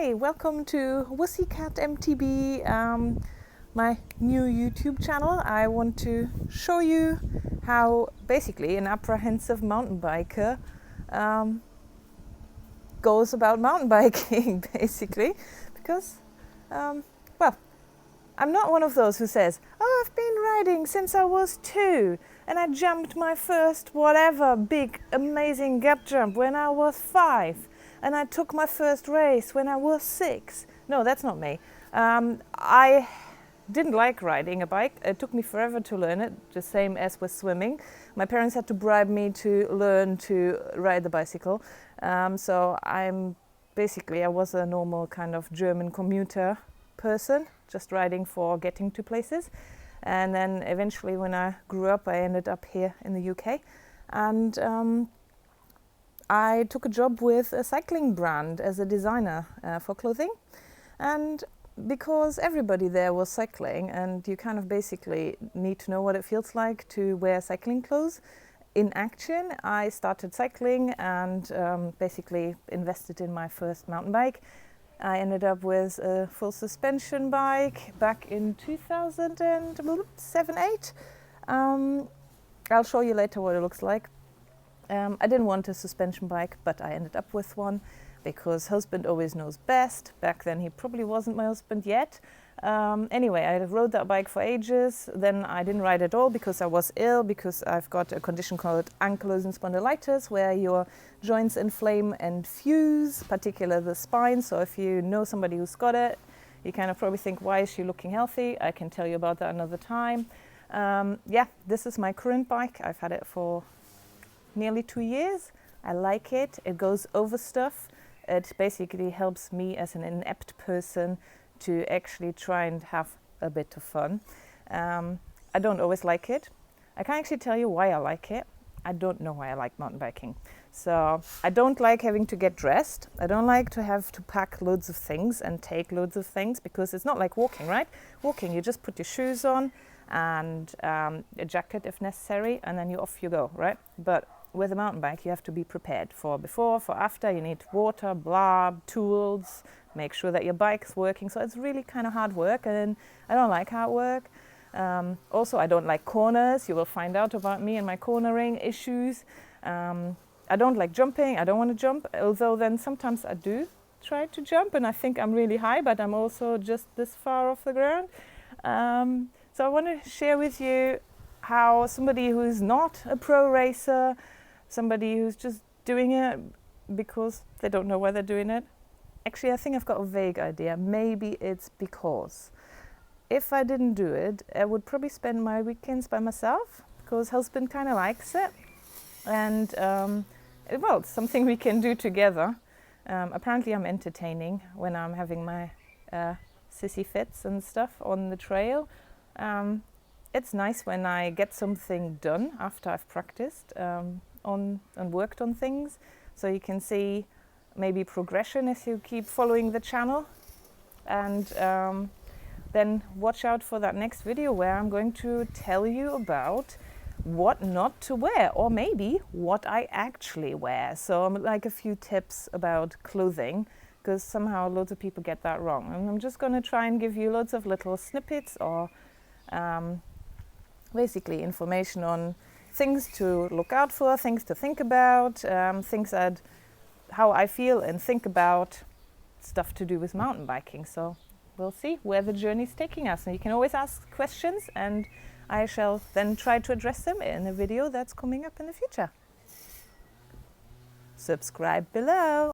Hi, welcome to WussyCat MTB, my new YouTube channel. I want to show you how basically an apprehensive mountain biker goes about mountain biking, basically, because, well, I'm not one of those who says, oh, I've been riding since I was 2 and I jumped my first whatever big amazing gap jump when I was 5 and I took my first race when I was 6. No, that's not me. I didn't like riding a bike. It took me forever to learn it, the same as with swimming. My parents had to bribe me to learn to ride the bicycle. So I was a normal kind of German commuter person, just riding for getting to places. And then eventually when I grew up, I ended up here in the UK. And I took a job with a cycling brand as a designer for clothing. And because everybody there was cycling and you kind of basically need to know what it feels like to wear cycling clothes in action, I started cycling and basically invested in my first mountain bike. I ended up with a full suspension bike back in 2007-8. I'll show you later what it looks like. I didn't want a suspension bike, but I ended up with one because husband always knows best. Back then he probably wasn't my husband yet. Anyway, I rode that bike for ages. Then I didn't ride at all because I was ill, because I've got a condition called ankylosing spondylitis, where your joints inflame and fuse, particularly the spine. So if you know somebody who's got it, you kind of probably think, why is she looking healthy? I can tell you about that another time. Yeah, this is my current bike. I've had it for nearly 2 years. I like it. It goes over stuff. It basically helps me as an inept person to actually try and have a bit of fun. I don't always like it. I can't actually tell you why I like it. I don't know why I like mountain biking. So I don't like having to get dressed. I don't like to have to pack loads of things and take loads of things, because it's not like walking, right? Walking, you just put your shoes on and a jacket if necessary, and then off you go, right? But with a mountain bike, you have to be prepared for before, for after. You need water, tools, make sure that your bike's working. So it's really kind of hard work, and I don't like hard work. Also, I don't like corners. You will find out about me and my cornering issues. I don't like jumping. I don't want to jump, although then sometimes I do try to jump, and I think I'm really high, but I'm also just this far off the ground. So I want to share with you how somebody who's not a pro racer, somebody who's just doing it because they don't know why they're doing it. Actually, I think I've got a vague idea. Maybe it's because if I didn't do it, I would probably spend my weekends by myself, because husband kind of likes it. And, well, it's something we can do together. Apparently I'm entertaining when I'm having my sissy fits and stuff on the trail. It's nice when I get something done after I've practiced on and worked on things, so you can see maybe progression as you keep following the channel. And then watch out for that next video where I'm going to tell you about what not to wear, or maybe what I actually wear. So like a few tips about clothing, because somehow loads of people get that wrong. And I'm just going to try and give you loads of little snippets or basically information on things to look out for, things to think about, how I feel and think about stuff to do with mountain biking. So we'll see where the journey's taking us. And you can always ask questions, and I shall then try to address them in a video that's coming up in the future. Subscribe below.